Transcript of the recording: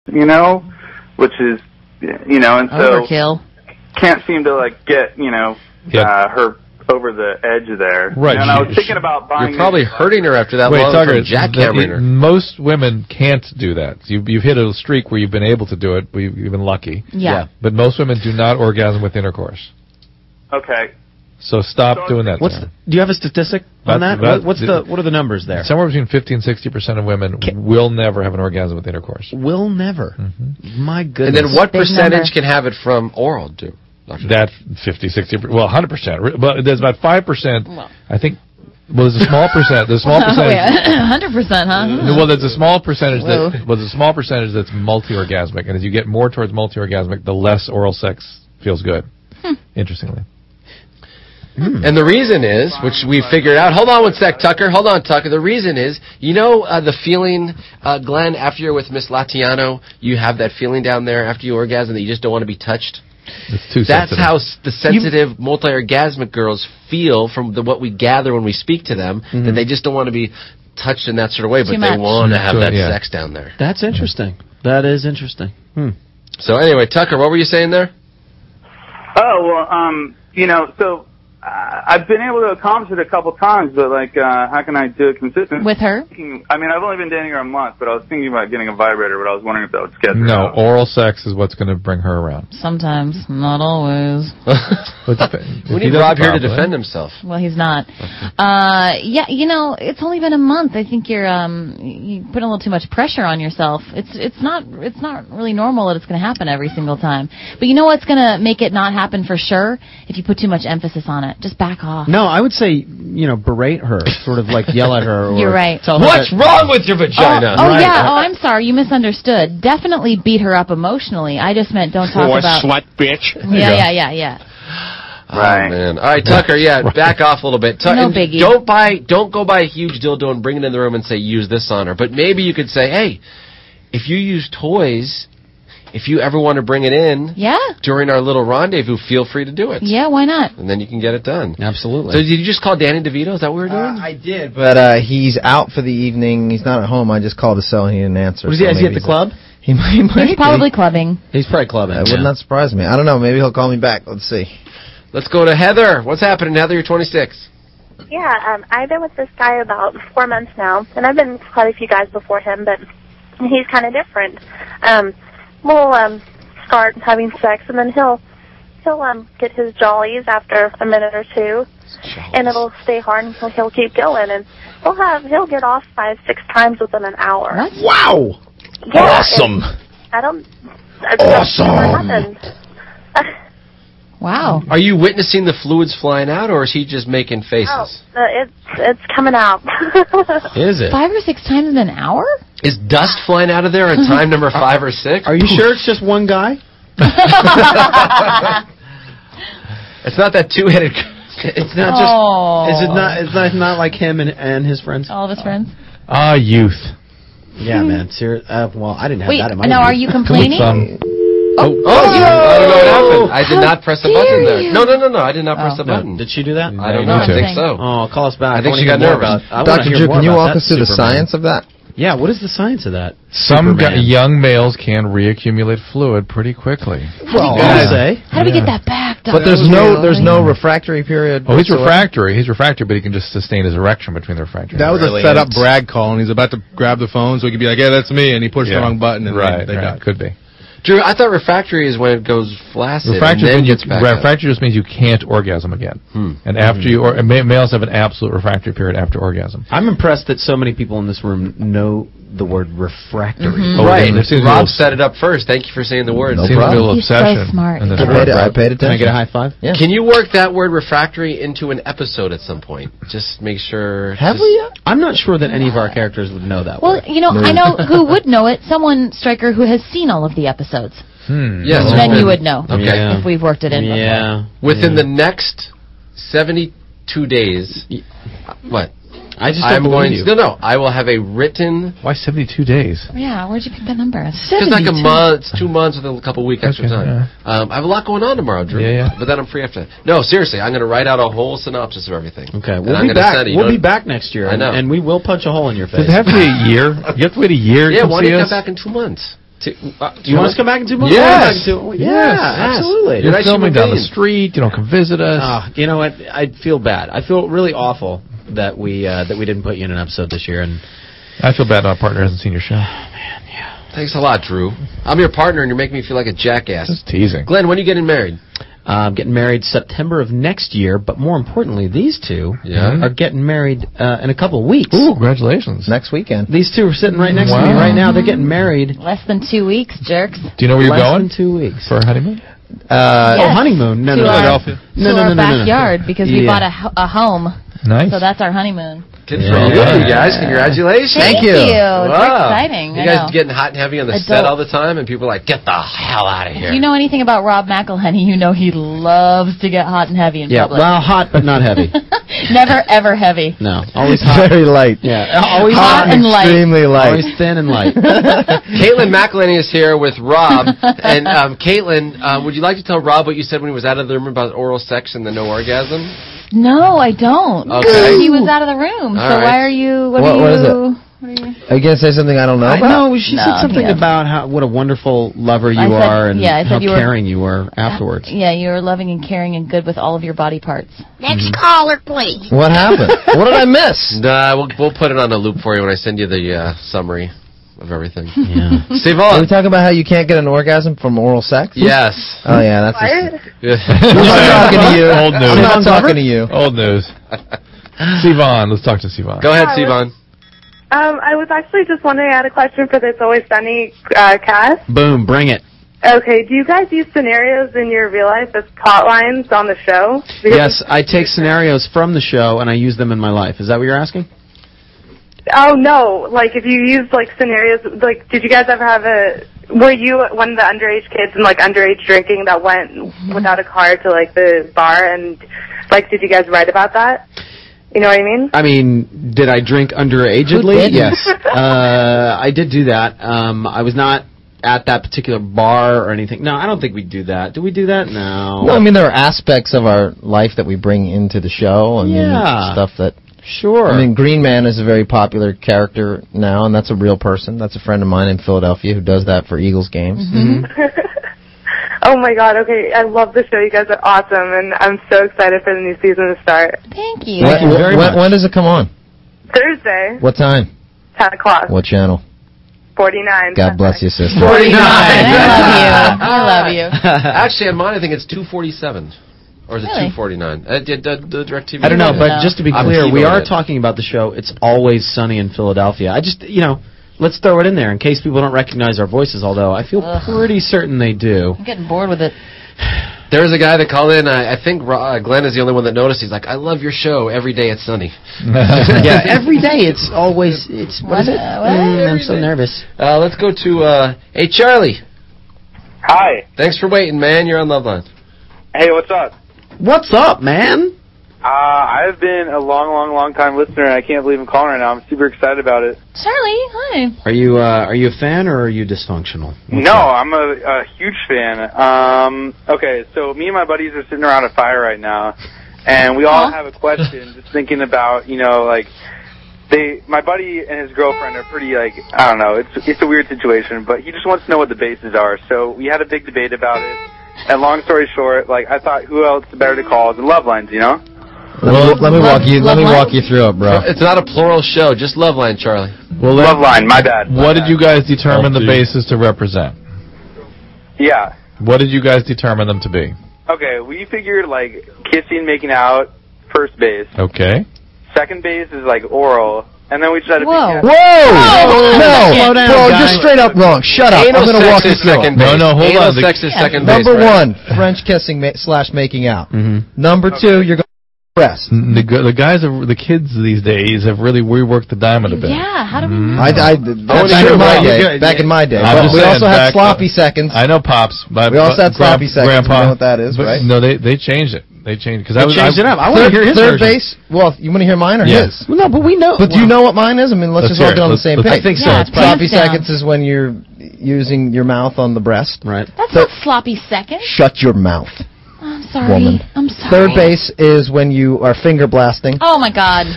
which is, and so overkill. Can't seem to get, her over the edge there. Right. And I was thinking about buying. You're probably hurting her after that long from jackhammering her. Most women can't do that. You've hit a streak where you've been able to do it. You've been lucky. Yeah. But most women do not orgasm with intercourse. Okay. So stop doing that. Do you have a statistic on that? What are the numbers there? Somewhere between 50 and 60% of women will never have an orgasm with intercourse. Will never. Mm-hmm. My goodness. And then what percentage can have it from oral, too? That 50, 60, 100%. But there's about 5%, I think. Well, there's a small percent. There's a small percentage. 100%, huh? Well, there's a small percentage that's multi-orgasmic, and as you get more towards multi-orgasmic, the less oral sex feels good. Interestingly. And the reason is, which we figured out. Hold on one sec, Tucker. Hold on, Tucker. The reason is, the feeling, Glenn, after you're with Miss Latiano, you have that feeling down there after you orgasm that you just don't want to be touched. It's too That's sensitive. how the sensitive, multi-orgasmic girls feel from what we gather when we speak to them, that they just don't want to be touched in that sort of way, but they want to have that sex down there. That's interesting. That is interesting. So anyway, Tucker, what were you saying there? Oh, well, so I've been able to accomplish it a couple times, but how can I do it consistently? With her? I mean, I've only been dating her a month, but I was thinking about getting a vibrator, but I was wondering if that would scare her out. Oral sex is what's going to bring her around. Sometimes, not always. We need Rob here to defend himself. Well, he's not. It's only been a month. I think you're putting a little too much pressure on yourself. It's not really normal that it's going to happen every single time. But you know what's going to make it not happen for sure? If you put too much emphasis on it. Just back off. No, I would say, berate her, sort of yell at her. Or You're right. Tell her What's wrong with your vagina? I'm sorry. You misunderstood. Definitely beat her up emotionally. I just meant don't talk about... slut bitch. Yeah. Right. Oh, man. All right, Tucker, back off a little bit. No biggie. Don't go buy a huge dildo and bring it in the room and say, use this on her. But maybe you could say, hey, if you use toys... If you ever want to bring it in during our little rendezvous, feel free to do it. Yeah, why not? And then you can get it done. Absolutely. So did you just call Danny DeVito? Is that what we were doing? I did, but he's out for the evening. He's not at home. I just called his cell and he didn't answer. Is he at the club? He might He's probably clubbing. He's probably clubbing. That would not surprise me. I don't know. Maybe he'll call me back. Let's see. Let's go to Heather. What's happening, Heather? You're 26. Yeah, I've been with this guy about 4 months now, and I've been with quite a few guys before him, but he's kind of different. We'll start having sex, and then he'll get his jollies after a minute or two, and it'll stay hard, and he'll keep going, and he'll get off 5-6 times within an hour. What? Wow! Yeah, awesome! Awesome! Wow. Are you witnessing the fluids flying out, or is he just making faces? Oh, it's coming out. Is it? 5 or 6 times in an hour? Is dust flying out of there at time number 5 or 6? Are you sure it's just one guy? It's not that two-headed... It's not just... Is it not like him and his friends? All of his friends? Youth. Yeah, man. Well, I didn't have that in my now youth. are you complaining? I don't know what happened. I did not press the button there. No, I did not press the button. Did she do that? I don't know. I think so. Oh, call us back. I think she got nervous. Dr. Drew, can you walk us through the science of that? Yeah, what is the science of that? Some young males can reaccumulate fluid pretty quickly. How do we get that back, Doctor? But there's no refractory period. Oh, he's refractory. He's refractory, but he can just sustain his erection between the refractory. That was a set-up Brad call, and he's about to grab the phone, so he could be like, "Yeah, that's me," and he pushed the wrong button, and they died. Could be. Drew, I thought refractory is when it goes flaccid refractory and then gets back up. Refractory just means you can't orgasm again. And after males have an absolute refractory period after orgasm. I'm impressed that so many people in this room know the word refractory. Right. Rob set it up first. Thank you for saying the word. No problem. He's so smart. I paid attention. Can I get a high five? Yeah. Can you work that word refractory into an episode at some point? Just make sure. Have we yet? I'm not sure that any of our characters would know that word. Well, I know who would know it. Someone, Stryker, who has seen all of the episodes. Yes. Then you would know if we've worked it in before. Within the next 72 days, what? I'm going to. No. I will have a written. Why 72 days? Yeah, where'd you pick that number? It's like a month. It's 2 months with a couple of weeks extra time. Yeah. I have a lot going on tomorrow, Drew. But then I'm free after that. No, seriously, I'm going to write out a whole synopsis of everything. Okay, we'll be back. We'll be back next year. I know. And we will punch a hole in your face. Does it have to be a year? You have to wait a year. Yeah, why don't you come back in 2 months? Do you want us to come back in 2 months? Yes. Yes, absolutely. You're filming down the street. You don't come visit us. You know what? I feel bad. I feel really awful that we didn't put you in an episode this year. And I feel bad my partner hasn't seen your show. Man, yeah. Thanks a lot, Drew. I'm your partner, and you're making me feel like a jackass. Just teasing. Glenn, when are you getting married? Getting married September of next year, but more importantly, these two are getting married in a couple of weeks. Ooh, congratulations. Next weekend. These two are sitting right next to me right now. They're getting married. Less than 2 weeks, jerks. Do you know where you're going? Less than 2 weeks. For a honeymoon? Honeymoon. No, Philadelphia. To our backyard, because we bought a home. Nice. So that's our honeymoon. Good for you guys. Congratulations. Thank you. It's Wow. exciting. You guys getting hot and heavy on the set all the time, and people are like, get the hell out of here. If you know anything about Rob McElhenney, you know he loves to get hot and heavy in public. Well, hot but not heavy. Never, ever heavy. No, always hot. Very light. Yeah, always hot and light. Extremely light. Always thin and light. Caitlin McElhenney is here with Rob. And Caitlin, would you like to tell Rob what you said when he was out of the room about oral sex and the no orgasm? No, I don't. Okay. He was out of the room. All so right. why are you? What is it? What are you? Are you going to say something I don't know about? No, she said something about what a wonderful lover you are and how caring you were afterwards. Yeah, you were loving and caring and good with all of your body parts. Next caller, please. What happened? What did I miss? We'll put it on a loop for you when I send you the summary of everything. Yeah. Steve Are we talking about how you can't get an orgasm from oral sex? Yes. Oh, yeah, that's I'm not talking to you. Old news. I'm not talking to you. Old news. Sivan, let's talk to Sivan. Go ahead, Sivan. I was actually just wondering, I had a question for this Always Sunny cast. Boom, bring it. Okay, do you guys use scenarios in your real life as plot lines on the show? Yes, I take scenarios from the show and I use them in my life. Is that what you're asking? Oh, no. Like, if you use, like, scenarios, like, did you guys ever have were you one of the underage kids in, like, underage drinking that went without a car to, like, the bar? And, like, did you guys write about that? You know what I mean? I mean, did I drink underagedly? Yes. I did do that. I was not at that particular bar or anything. No, I don't think we do that. Do we do that? No. Well, I mean, there are aspects of our life that we bring into the show. I mean, stuff that... Sure. I mean, Green Man is a very popular character now, and that's a real person. That's a friend of mine in Philadelphia who does that for Eagles games. Mm-hmm. Oh, my God. Okay, I love the show. You guys are awesome, and I'm so excited for the new season to start. Thank you. Thank you very much. When does it come on? Thursday. What time? 10 o'clock. What channel? 49. God bless you, sister. 49. I love you. Actually, on mine, I think it's 247. Or is it Really? 249? The DirecTV. I don't know, but No. just to be I'm clear, we T-voted are it. talking about the show. It's Always Sunny in Philadelphia. I just, let's throw it in there in case people don't recognize our voices, although I feel pretty certain they do. I'm getting bored with it. There was a guy that called in. I think Glenn is the only one that noticed. He's like, I love your show. Every day it's sunny. Yeah, every day it's always, what is it? What? I'm so nervous. Let's go to, hey, Charlie. Hi. Thanks for waiting, man. You're on Lvline. Hey, what's up? What's up, man? I've been a long time listener, and I can't believe I'm calling right now. I'm super excited about it. Charlie, hi. Are you a fan or are you dysfunctional? No, I'm a huge fan. Okay, so me and my buddies are sitting around a fire right now, and we all have a question, just thinking about, my buddy and his girlfriend are pretty, I don't know, it's a weird situation, but he just wants to know what the bases are. So we had a big debate about it, and long story short, I thought who else better to call than Lvline, Let me walk you through it, bro. It's not a plural show. Just Lvline, Charlie. Well, Lvline, my bad. What did you guys determine the bases to represent? Yeah. What did you guys determine them to be? Okay, we figured, kissing, making out, first base. Okay. Second base is, oral. And then we try to Whoa. No! Slow down, Bro, guys. just straight up wrong. Shut up. Anal I'm going to walk you sex is through second it. base. No, hold Anal on. sex is second base. Number right? 1, French kissing / making out. Mm-hmm. Number 2, you're going to rest. The kids these days have really reworked the diamond a bit. Yeah, how do we know? Back in my day. I'm But just we saying, also had back- sloppy seconds. I know, Pops. We also had sloppy seconds. You know what that is, but right? No, they changed it. They changed it. They changed it up. I want to hear his Third version. base? Well, you want to hear mine or Yes. his? Well, no, but we know. But do you know what mine is? I mean, let's just all hear get it. on the same Let's- page. I think so. Yeah, It's Sloppy hands down. seconds is when you're using your mouth on the breast. right. That's not sloppy seconds. Shut your mouth. I'm sorry. Woman. I'm sorry. Third base is when you are finger blasting. Oh, my God.